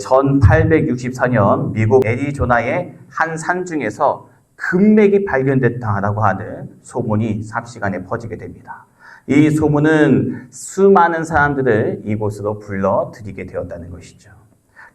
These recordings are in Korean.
1864년 미국 애리조나의 한 산 중에서 금맥이 발견됐다라고 하는 소문이 삽시간에 퍼지게 됩니다. 이 소문은 수많은 사람들을 이곳으로 불러들이게 되었다는 것이죠.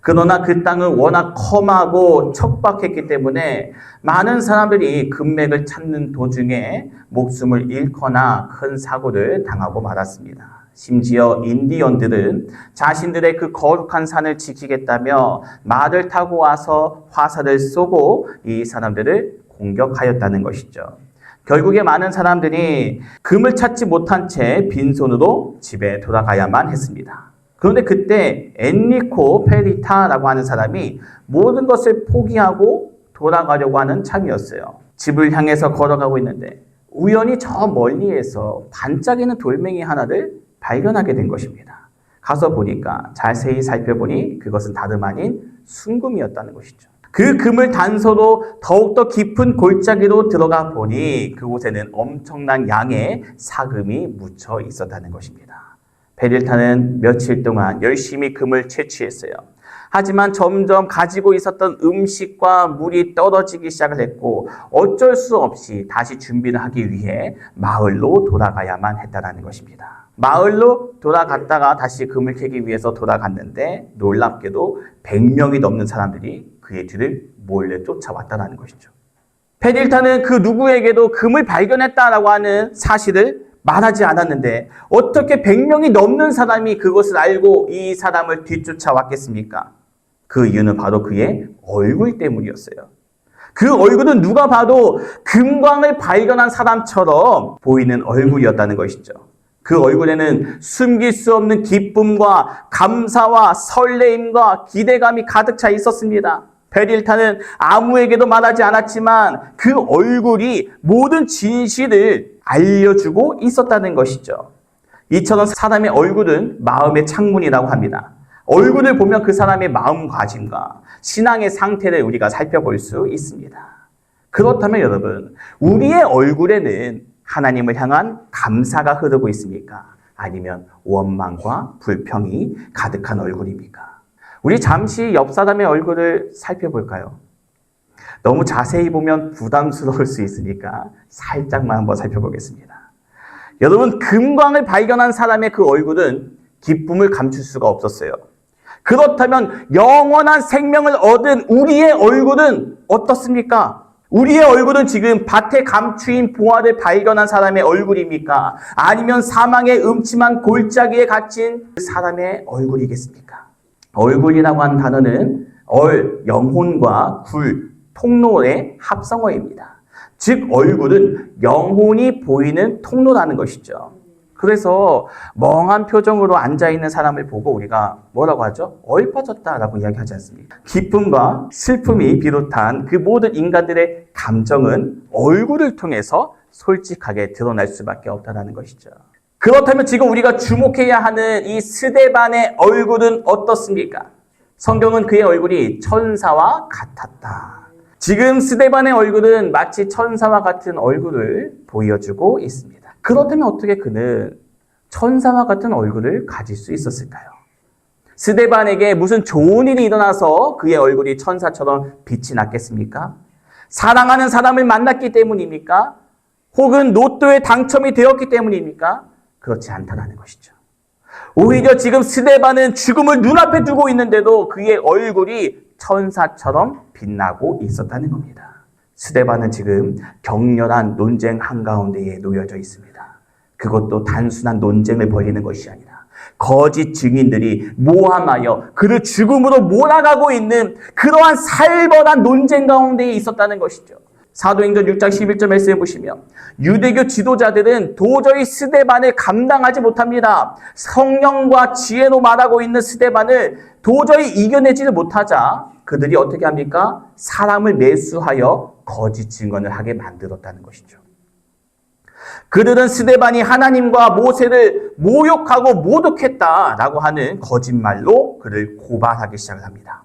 그러나 그 땅은 워낙 험하고 척박했기 때문에 많은 사람들이 금맥을 찾는 도중에 목숨을 잃거나 큰 사고를 당하고 말았습니다. 심지어 인디언들은 자신들의 그 거룩한 산을 지키겠다며 말을 타고 와서 화살을 쏘고 이 사람들을 공격하였다는 것이죠. 결국에 많은 사람들이 금을 찾지 못한 채 빈손으로 집에 돌아가야만 했습니다. 그런데 그때 엔리코 페리타라고 하는 사람이 모든 것을 포기하고 돌아가려고 하는 참이었어요. 집을 향해서 걸어가고 있는데 우연히 저 멀리에서 반짝이는 돌멩이 하나를 발견하게 된 것입니다. 가서 보니까 자세히 살펴보니 그것은 다름 아닌 순금이었다는 것이죠. 그 금을 단서로 더욱더 깊은 골짜기로 들어가 보니 그곳에는 엄청난 양의 사금이 묻혀 있었다는 것입니다. 베릴타는 며칠 동안 열심히 금을 채취했어요. 하지만 점점 가지고 있었던 음식과 물이 떨어지기 시작을 했고 어쩔 수 없이 다시 준비를 하기 위해 마을로 돌아가야만 했다는 것입니다. 마을로 돌아갔다가 다시 금을 캐기 위해서 돌아갔는데 놀랍게도 100명이 넘는 사람들이 그의 뒤를 몰래 쫓아왔다는 것이죠. 페릴타는 그 누구에게도 금을 발견했다라고 하는 사실을 말하지 않았는데 어떻게 100명이 넘는 사람이 그것을 알고 이 사람을 뒤쫓아왔겠습니까? 그 이유는 바로 그의 얼굴 때문이었어요. 그 얼굴은 누가 봐도 금광을 발견한 사람처럼 보이는 얼굴이었다는 것이죠. 그 얼굴에는 숨길 수 없는 기쁨과 감사와 설레임과 기대감이 가득 차 있었습니다. 베릴타는 아무에게도 말하지 않았지만 그 얼굴이 모든 진실을 알려주고 있었다는 것이죠. 이처럼 사람의 얼굴은 마음의 창문이라고 합니다. 얼굴을 보면 그 사람의 마음가짐과 신앙의 상태를 우리가 살펴볼 수 있습니다. 그렇다면 여러분, 우리의 얼굴에는 하나님을 향한 감사가 흐르고 있습니까? 아니면 원망과 불평이 가득한 얼굴입니까? 우리 잠시 옆 사람의 얼굴을 살펴볼까요? 너무 자세히 보면 부담스러울 수 있으니까 살짝만 한번 살펴보겠습니다. 여러분, 금광을 발견한 사람의 그 얼굴은 기쁨을 감출 수가 없었어요. 그렇다면 영원한 생명을 얻은 우리의 얼굴은 어떻습니까? 우리의 얼굴은 지금 밭에 감추인 보화를 발견한 사람의 얼굴입니까? 아니면 사망의 음침한 골짜기에 갇힌 사람의 얼굴이겠습니까? 얼굴이라고 하는 단어는 영혼과 굴, 통로의 합성어입니다. 즉 얼굴은 영혼이 보이는 통로라는 것이죠. 그래서 멍한 표정으로 앉아있는 사람을 보고 우리가 뭐라고 하죠? 얼빠졌다라고 이야기하지 않습니까? 기쁨과 슬픔이 비롯한 그 모든 인간들의 감정은 얼굴을 통해서 솔직하게 드러날 수밖에 없다는 것이죠. 그렇다면 지금 우리가 주목해야 하는 이 스데반의 얼굴은 어떻습니까? 성경은 그의 얼굴이 천사와 같았다. 지금 스데반의 얼굴은 마치 천사와 같은 얼굴을 보여주고 있습니다. 그렇다면 어떻게 그는 천사와 같은 얼굴을 가질 수 있었을까요? 스데반에게 무슨 좋은 일이 일어나서 그의 얼굴이 천사처럼 빛이 났겠습니까? 사랑하는 사람을 만났기 때문입니까? 혹은 로또에 당첨이 되었기 때문입니까? 그렇지 않다는 것이죠. 오히려 지금 스데반은 죽음을 눈앞에 두고 있는데도 그의 얼굴이 천사처럼 빛나고 있었다는 겁니다. 스데반은 지금 격렬한 논쟁 한가운데에 놓여져 있습니다. 그것도 단순한 논쟁을 벌이는 것이 아니라 거짓 증인들이 모함하여 그를 죽음으로 몰아가고 있는 그러한 살벌한 논쟁 가운데에 있었다는 것이죠. 사도행전 6장 11절 말씀을 보시면 유대교 지도자들은 도저히 스데반을 감당하지 못합니다. 성령과 지혜로 말하고 있는 스데반을 도저히 이겨내지를 못하자 그들이 어떻게 합니까? 사람을 매수하여 거짓 증언을 하게 만들었다는 것이죠. 그들은 스데반이 하나님과 모세를 모욕하고 모독했다라고 하는 거짓말로 그를 고발하기 시작을 합니다.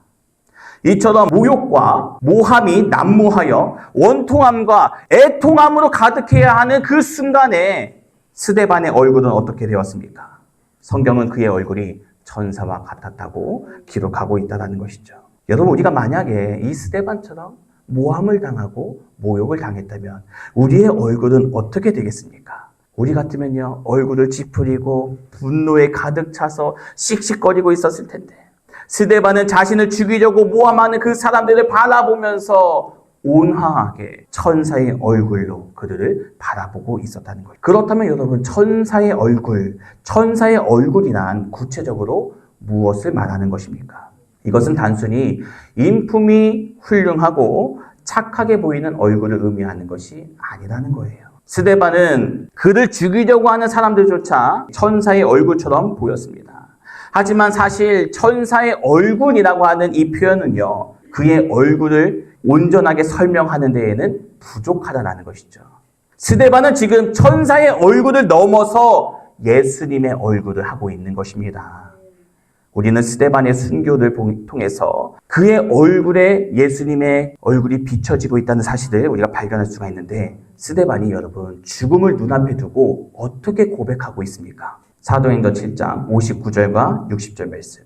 이처럼 모욕과 모함이 난무하여 원통함과 애통함으로 가득해야 하는 그 순간에 스데반의 얼굴은 어떻게 되었습니까? 성경은 그의 얼굴이 천사와 같았다고 기록하고 있다는 것이죠. 여러분, 우리가 만약에 이 스데반처럼 모함을 당하고 모욕을 당했다면 우리의 얼굴은 어떻게 되겠습니까? 우리 같으면요, 얼굴을 찌푸리고 분노에 가득 차서 씩씩거리고 있었을 텐데, 스데반은 자신을 죽이려고 모함하는 그 사람들을 바라보면서 온화하게 천사의 얼굴로 그들을 바라보고 있었다는 거예요. 그렇다면 여러분, 천사의 얼굴이란 구체적으로 무엇을 말하는 것입니까? 이것은 단순히 인품이 훌륭하고 착하게 보이는 얼굴을 의미하는 것이 아니라는 거예요. 스데반은 그를 죽이려고 하는 사람들조차 천사의 얼굴처럼 보였습니다. 하지만 사실 천사의 얼굴이라고 하는 이 표현은요, 그의 얼굴을 온전하게 설명하는 데에는 부족하다는 것이죠. 스데반은 지금 천사의 얼굴을 넘어서 예수님의 얼굴을 하고 있는 것입니다. 우리는 스데반의 순교를 통해서 그의 얼굴에 예수님의 얼굴이 비춰지고 있다는 사실을 우리가 발견할 수가 있는데, 스데반이 여러분 죽음을 눈앞에 두고 어떻게 고백하고 있습니까? 사도행전 7장 59절과 60절 말씀.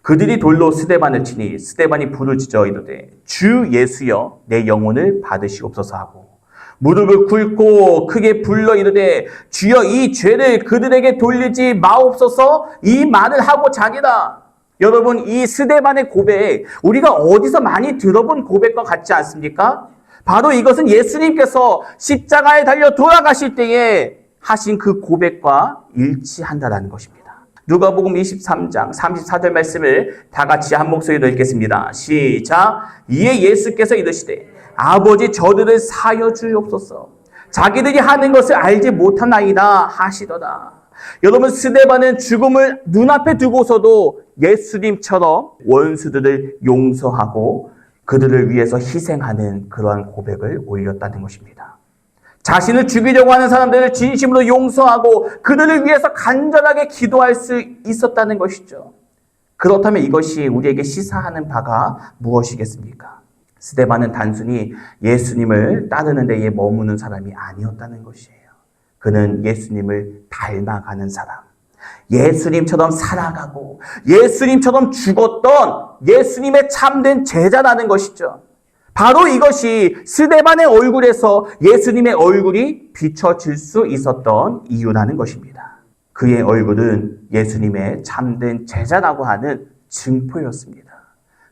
그들이 돌로 스데반을 치니 스데반이 불을 지져 이르되 주 예수여 내 영혼을 받으시옵소서 하고 무릎을 꿇고 크게 불러 이르되 주여 이 죄를 그들에게 돌리지 마옵소서, 이 말을 하고 자니라. 여러분, 이 스데반의 고백, 우리가 어디서 많이 들어본 고백과 같지 않습니까? 바로 이것은 예수님께서 십자가에 달려 돌아가실 때에 하신 그 고백과 일치한다는 것입니다. 누가복음 23장 34절 말씀을 다 같이 한 목소리로 읽겠습니다. 시작. 이에 예수께서 이르시되 아버지 저들을 사여 주옵소서, 자기들이 하는 것을 알지 못하나이다 하시더라. 여러분, 스데반은 죽음을 눈앞에 두고서도 예수님처럼 원수들을 용서하고 그들을 위해서 희생하는 그러한 고백을 올렸다는 것입니다. 자신을 죽이려고 하는 사람들을 진심으로 용서하고 그들을 위해서 간절하게 기도할 수 있었다는 것이죠. 그렇다면 이것이 우리에게 시사하는 바가 무엇이겠습니까? 스데반은 단순히 예수님을 따르는 데에 머무는 사람이 아니었다는 것이에요. 그는 예수님을 닮아가는 사람, 예수님처럼 살아가고 예수님처럼 죽었던 예수님의 참된 제자라는 것이죠. 바로 이것이 스데반의 얼굴에서 예수님의 얼굴이 비춰질 수 있었던 이유라는 것입니다. 그의 얼굴은 예수님의 참된 제자라고 하는 증표였습니다.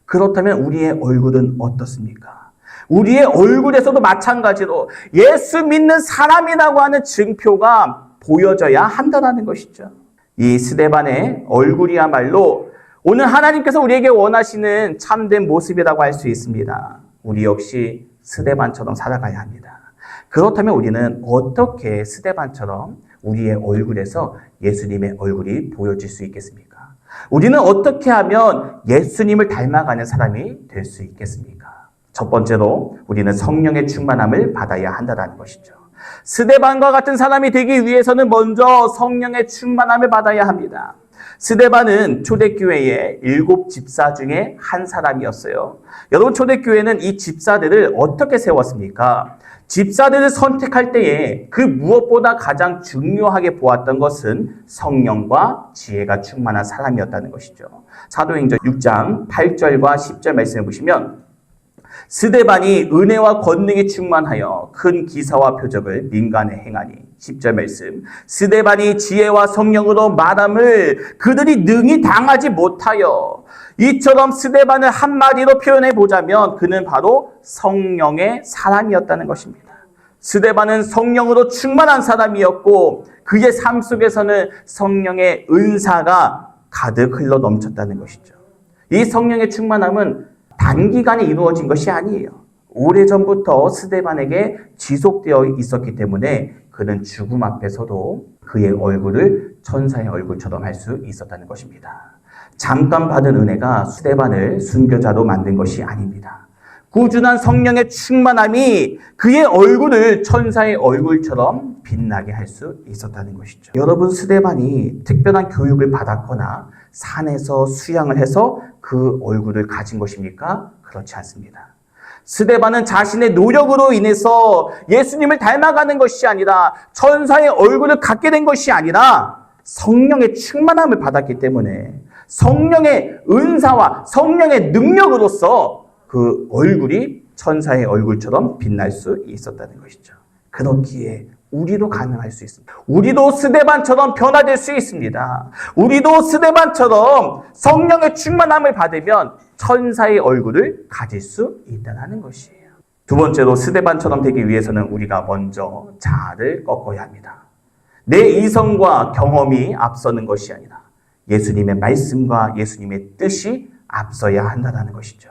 그렇다면 우리의 얼굴은 어떻습니까? 우리의 얼굴에서도 마찬가지로 예수 믿는 사람이라고 하는 증표가 보여져야 한다는 것이죠. 이 스데반의 얼굴이야말로 오늘 하나님께서 우리에게 원하시는 참된 모습이라고 할 수 있습니다. 우리 역시 스데반처럼 살아가야 합니다. 그렇다면 우리는 어떻게 스데반처럼 우리의 얼굴에서 예수님의 얼굴이 보여질 수 있겠습니까? 우리는 어떻게 하면 예수님을 닮아가는 사람이 될 수 있겠습니까? 첫 번째로 우리는 성령의 충만함을 받아야 한다는 것이죠. 스데반과 같은 사람이 되기 위해서는 먼저 성령의 충만함을 받아야 합니다. 스데반은 초대교회의 7 집사 중에 한 사람이었어요. 여러분, 초대교회는 이 집사들을 어떻게 세웠습니까? 집사들을 선택할 때에 그 무엇보다 가장 중요하게 보았던 것은 성령과 지혜가 충만한 사람이었다는 것이죠. 사도행전 6장 8절과 10절 말씀을 보시면 스데반이 은혜와 권능에 충만하여 큰 기사와 표적을 민간에 행하니 10절 말씀. 스데반이 지혜와 성령으로 말함을 그들이 능히 당하지 못하여, 이처럼 스데반을 한마디로 표현해 보자면 그는 바로 성령의 사람이었다는 것입니다. 스데반은 성령으로 충만한 사람이었고 그의 삶 속에서는 성령의 은사가 가득 흘러 넘쳤다는 것이죠. 이 성령의 충만함은 단기간에 이루어진 것이 아니에요. 오래전부터 스데반에게 지속되어 있었기 때문에 그는 죽음 앞에서도 그의 얼굴을 천사의 얼굴처럼 할 수 있었다는 것입니다. 잠깐 받은 은혜가 스데반을 순교자로 만든 것이 아닙니다. 꾸준한 성령의 충만함이 그의 얼굴을 천사의 얼굴처럼 빛나게 할 수 있었다는 것이죠. 여러분, 스데반이 특별한 교육을 받았거나 산에서 수양을 해서 그 얼굴을 가진 것입니까? 그렇지 않습니다. 스데반은 자신의 노력으로 인해서 예수님을 닮아가는 것이 아니라 천사의 얼굴을 갖게 된 것이 아니라 성령의 충만함을 받았기 때문에 성령의 은사와 성령의 능력으로서 그 얼굴이 천사의 얼굴처럼 빛날 수 있었다는 것이죠. 그렇기에 우리도 가능할 수 있습니다. 우리도 스데반처럼 변화될 수 있습니다. 우리도 스데반처럼 성령의 충만함을 받으면 천사의 얼굴을 가질 수 있다는 것이에요. 두 번째로 스데반처럼 되기 위해서는 우리가 먼저 자아를 꺾어야 합니다. 내 이성과 경험이 앞서는 것이 아니라 예수님의 말씀과 예수님의 뜻이 앞서야 한다는 것이죠.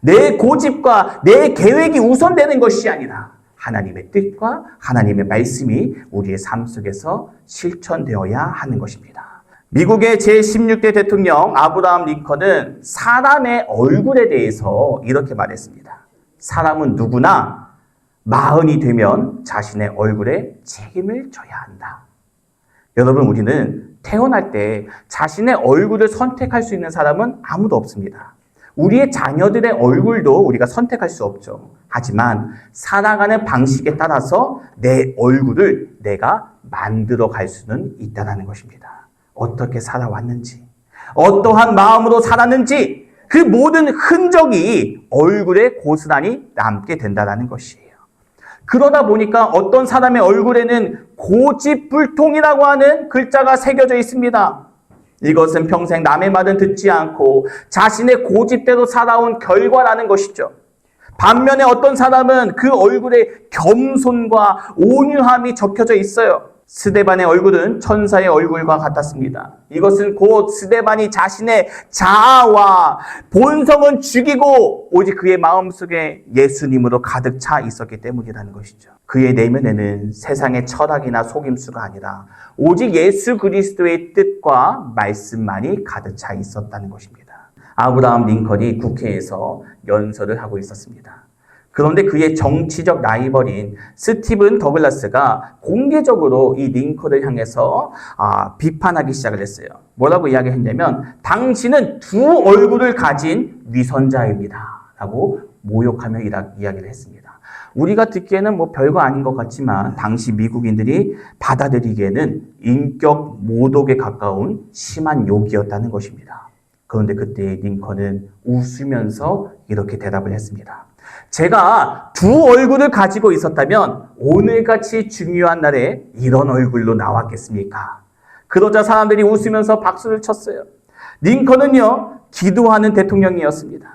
내 고집과 내 계획이 우선되는 것이 아니라 하나님의 뜻과 하나님의 말씀이 우리의 삶 속에서 실천되어야 하는 것입니다. 미국의 제16대 대통령 아브라함 링컨은 사람의 얼굴에 대해서 이렇게 말했습니다. 사람은 누구나 마흔이 되면 자신의 얼굴에 책임을 져야 한다. 여러분, 우리는 태어날 때 자신의 얼굴을 선택할 수 있는 사람은 아무도 없습니다. 우리의 자녀들의 얼굴도 우리가 선택할 수 없죠. 하지만 살아가는 방식에 따라서 내 얼굴을 내가 만들어 갈 수는 있다는 것입니다. 어떻게 살아왔는지, 어떠한 마음으로 살았는지 그 모든 흔적이 얼굴에 고스란히 남게 된다는 것이에요. 그러다 보니까 어떤 사람의 얼굴에는 고집불통이라고 하는 글자가 새겨져 있습니다. 이것은 평생 남의 말은 듣지 않고 자신의 고집대로 살아온 결과라는 것이죠. 반면에 어떤 사람은 그 얼굴에 겸손과 온유함이 적혀져 있어요. 스데반의 얼굴은 천사의 얼굴과 같았습니다. 이것은 곧 스데반이 자신의 자아와 본성은 죽이고 오직 그의 마음속에 예수님으로 가득 차 있었기 때문이라는 것이죠. 그의 내면에는 세상의 철학이나 속임수가 아니라 오직 예수 그리스도의 뜻과 말씀만이 가득 차 있었다는 것입니다. 아브라함 링컨이 국회에서 연설을 하고 있었습니다. 그런데 그의 정치적 라이벌인 스티븐 더글라스가 공개적으로 이 링컨을 향해서 비판하기 시작을 했어요. 뭐라고 이야기했냐면 당신은 두 얼굴을 가진 위선자입니다. 라고 모욕하며 이야기를 했습니다. 우리가 듣기에는 뭐 별거 아닌 것 같지만 당시 미국인들이 받아들이기에는 인격 모독에 가까운 심한 욕이었다는 것입니다. 그런데 그때 링컨은 웃으면서 이렇게 대답을 했습니다. 제가 두 얼굴을 가지고 있었다면 오늘같이 중요한 날에 이런 얼굴로 나왔겠습니까? 그러자 사람들이 웃으면서 박수를 쳤어요. 링컨은요, 기도하는 대통령이었습니다.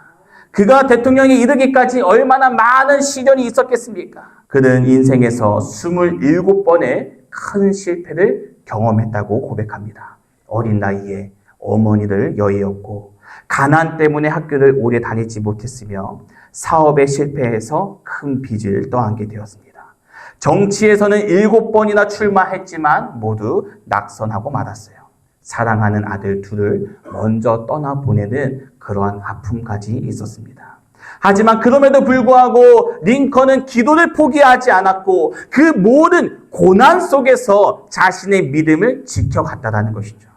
그가 대통령에 이르기까지 얼마나 많은 시련이 있었겠습니까? 그는 인생에서 27번의 큰 실패를 경험했다고 고백합니다. 어린 나이에 어머니를 여의었고 가난 때문에 학교를 오래 다니지 못했으며 사업에 실패해서 큰 빚을 떠안게 되었습니다. 정치에서는 7번이나 출마했지만 모두 낙선하고 말았어요. 사랑하는 아들 둘을 먼저 떠나보내는 그러한 아픔까지 있었습니다. 하지만 그럼에도 불구하고 링컨은 기도를 포기하지 않았고 그 모든 고난 속에서 자신의 믿음을 지켜갔다는 것이죠.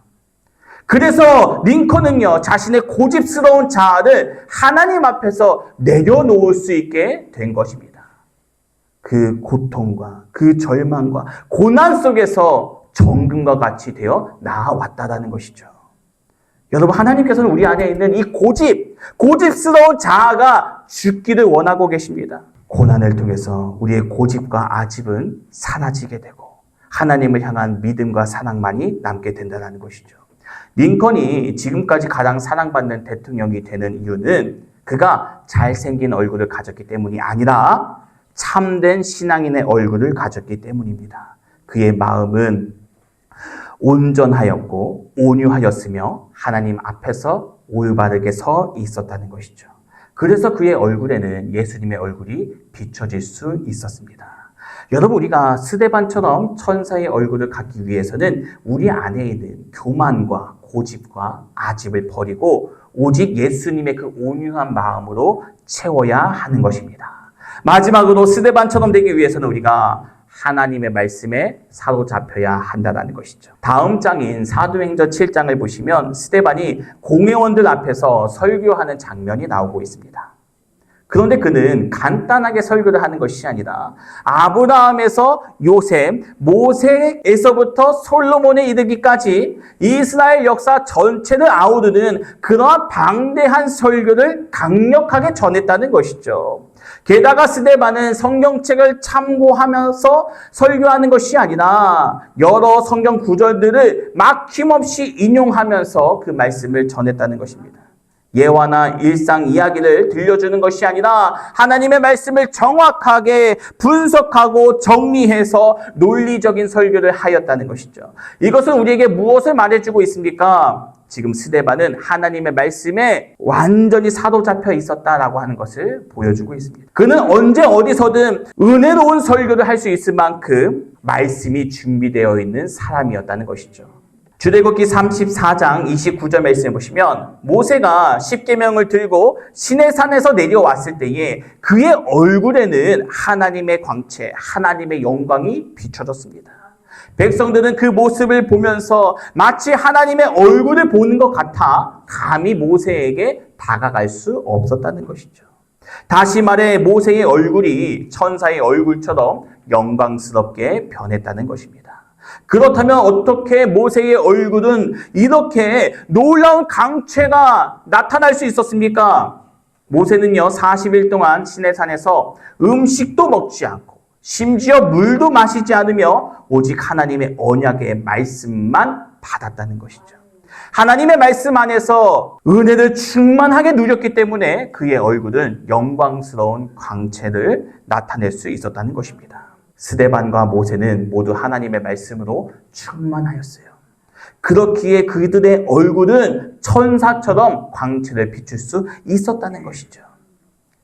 그래서 링컨은요, 자신의 고집스러운 자아를 하나님 앞에서 내려놓을 수 있게 된 것입니다. 그 고통과 그 절망과 고난 속에서 정금과 같이 되어 나아왔다는 것이죠. 여러분, 하나님께서는 우리 안에 있는 이 고집스러운 자아가 죽기를 원하고 계십니다. 고난을 통해서 우리의 고집과 아집은 사라지게 되고 하나님을 향한 믿음과 사랑만이 남게 된다는 것이죠. 링컨이 지금까지 가장 사랑받는 대통령이 되는 이유는 그가 잘생긴 얼굴을 가졌기 때문이 아니라 참된 신앙인의 얼굴을 가졌기 때문입니다. 그의 마음은 온전하였고 온유하였으며 하나님 앞에서 올바르게 서 있었다는 것이죠. 그래서 그의 얼굴에는 예수님의 얼굴이 비춰질 수 있었습니다. 여러분, 우리가 스데반처럼 천사의 얼굴을 갖기 위해서는 우리 안에 있는 교만과 고집과 아집을 버리고 오직 예수님의 그 온유한 마음으로 채워야 하는 것입니다. 마지막으로 스데반처럼 되기 위해서는 우리가 하나님의 말씀에 사로잡혀야 한다는 것이죠. 다음 장인 사도행전 7장을 보시면 스데반이 공회원들 앞에서 설교하는 장면이 나오고 있습니다. 그런데 그는 간단하게 설교를 하는 것이 아니라 아브라함에서 요셉, 모세에서부터 솔로몬에 이르기까지 이스라엘 역사 전체를 아우르는 그러한 방대한 설교를 강력하게 전했다는 것이죠. 게다가 스데반은 성경책을 참고하면서 설교하는 것이 아니라 여러 성경 구절들을 막힘없이 인용하면서 그 말씀을 전했다는 것입니다. 예화나 일상 이야기를 들려주는 것이 아니라 하나님의 말씀을 정확하게 분석하고 정리해서 논리적인 설교를 하였다는 것이죠. 이것은 우리에게 무엇을 말해주고 있습니까? 지금 스데반은 하나님의 말씀에 완전히 사로잡혀 있었다라고 하는 것을 보여주고 있습니다. 그는 언제 어디서든 은혜로운 설교를 할 수 있을 만큼 말씀이 준비되어 있는 사람이었다는 것이죠. 출애굽기 34장 29절 말씀해 보시면 모세가 십계명을 들고 시내산에서 내려왔을 때에 그의 얼굴에는 하나님의 광채, 하나님의 영광이 비춰졌습니다. 백성들은 그 모습을 보면서 마치 하나님의 얼굴을 보는 것 같아 감히 모세에게 다가갈 수 없었다는 것이죠. 다시 말해 모세의 얼굴이 천사의 얼굴처럼 영광스럽게 변했다는 것입니다. 그렇다면 어떻게 모세의 얼굴은 이렇게 놀라운 강체가 나타날 수 있었습니까? 모세는요 40일 동안 시내산에서 음식도 먹지 않고 심지어 물도 마시지 않으며 오직 하나님의 언약의 말씀만 받았다는 것이죠. 하나님의 말씀 안에서 은혜를 충만하게 누렸기 때문에 그의 얼굴은 영광스러운 광채를 나타낼 수 있었다는 것입니다. 스데반과 모세는 모두 하나님의 말씀으로 충만하였어요. 그렇기에 그들의 얼굴은 천사처럼 광채를 비출 수 있었다는 것이죠.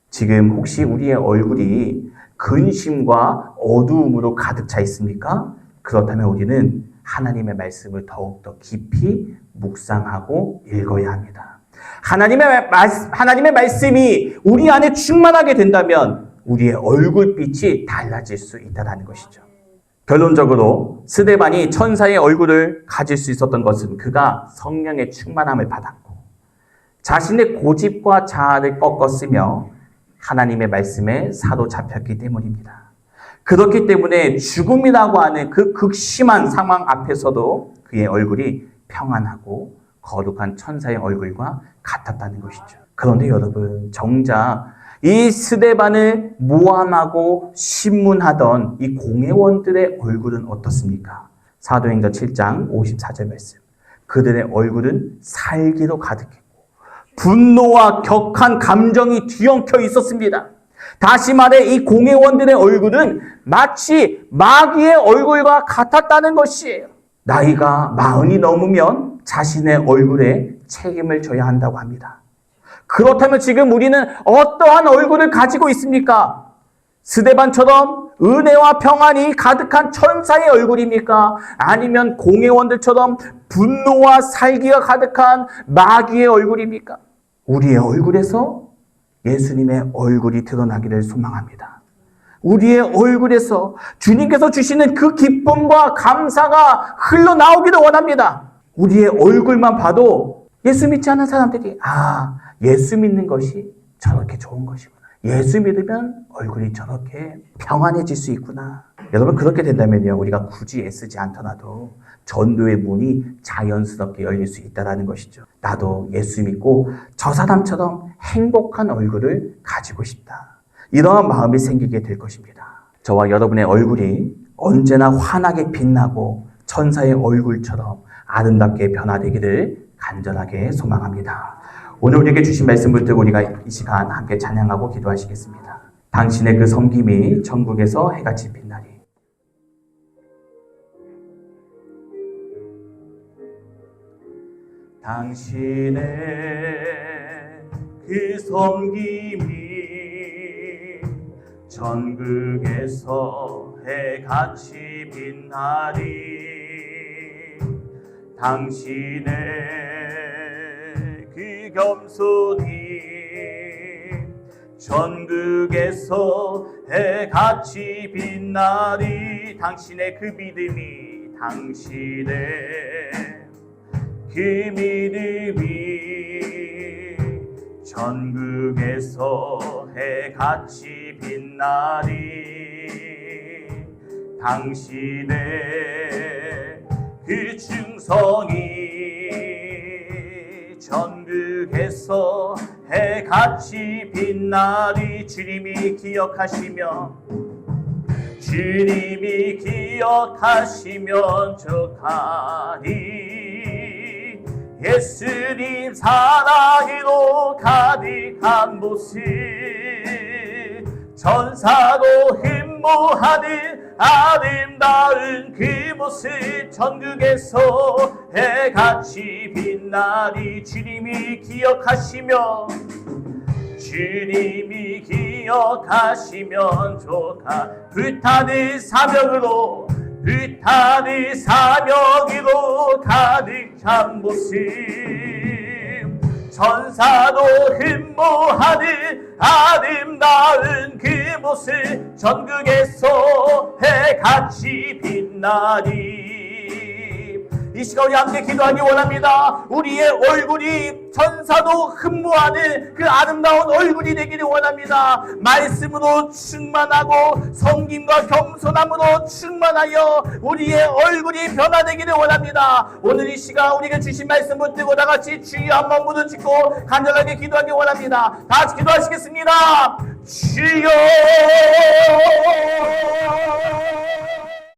지금 혹시 우리의 얼굴이 근심과 어두움으로 가득 차 있습니까? 그렇다면 우리는 하나님의 말씀을 더욱더 깊이 묵상하고 읽어야 합니다. 하나님의 말씀이 우리 안에 충만하게 된다면 우리의 얼굴빛이 달라질 수 있다는 것이죠. 결론적으로 스데반이 천사의 얼굴을 가질 수 있었던 것은 그가 성령의 충만함을 받았고 자신의 고집과 자아를 꺾었으며 하나님의 말씀에 사로잡혔기 때문입니다. 그렇기 때문에 죽음이라고 하는 그 극심한 상황 앞에서도 그의 얼굴이 평안하고 거룩한 천사의 얼굴과 같았다는 것이죠. 그런데 여러분, 정작 이 스데반을 모함하고 신문하던 이 공회원들의 얼굴은 어떻습니까? 사도행전 7장 54절 말씀. 그들의 얼굴은 살기로 가득했고 분노와 격한 감정이 뒤엉켜 있었습니다. 다시 말해 이 공회원들의 얼굴은 마치 마귀의 얼굴과 같았다는 것이에요. 나이가 40이 넘으면 자신의 얼굴에 책임을 져야 한다고 합니다. 그렇다면 지금 우리는 어떠한 얼굴을 가지고 있습니까? 스데반처럼 은혜와 평안이 가득한 천사의 얼굴입니까? 아니면 공회원들처럼 분노와 살기가 가득한 마귀의 얼굴입니까? 우리의 얼굴에서 예수님의 얼굴이 드러나기를 소망합니다. 우리의 얼굴에서 주님께서 주시는 그 기쁨과 감사가 흘러나오기를 원합니다. 우리의 얼굴만 봐도 예수 믿지 않는 사람들이 예수 믿는 것이 저렇게 좋은 것이구나. 예수 믿으면 얼굴이 저렇게 평안해질 수 있구나. 여러분 그렇게 된다면요 우리가 굳이 애쓰지 않더라도 전도의 문이 자연스럽게 열릴 수 있다는 것이죠. 나도 예수 믿고 저 사람처럼 행복한 얼굴을 가지고 싶다. 이러한 마음이 생기게 될 것입니다. 저와 여러분의 얼굴이 언제나 환하게 빛나고 천사의 얼굴처럼 아름답게 변화되기를 간절하게 소망합니다. 오늘 우리에게 주신 말씀을 듣고 우리가 이 시간 함께 찬양하고 기도하시겠습니다. 당신의 그 섬김이 천국에서 해같이 빛나리. 당신의 그 섬김이 천국에서 해같이 빛나리. 당신의 그 겸손이 전국에서 해같이 빛나리. 당신의 그 믿음이 그 믿음이 전국에서 해같이 빛나리 당신의 그 충성이 전국에서 해같이 빛나리 주님이 기억하시면 족하리 예수님 사랑으로 가득한 모습 전사도 흠모하는 아름다운 그 모습 전국에서 해같이 빛나리 주님이 기억하시면 좋다 불타는 사명으로 가득 찬 모습 전사도 흠모하는 아름다운 그 모습 전국에서 해같이 빛나리 이 시간 우리 함께 기도하기 원합니다. 우리의 얼굴이 전사도 흠모하는 그 아름다운 얼굴이 되기를 원합니다. 말씀으로 충만하고 섬김과 겸손함으로 충만하여 우리의 얼굴이 변화되기를 원합니다. 오늘 이 시간 우리에게 주신 말씀 붙들고 다 같이 주여 한번 부르짖고 간절하게 기도하기 원합니다. 다 같이 기도하시겠습니다. 주여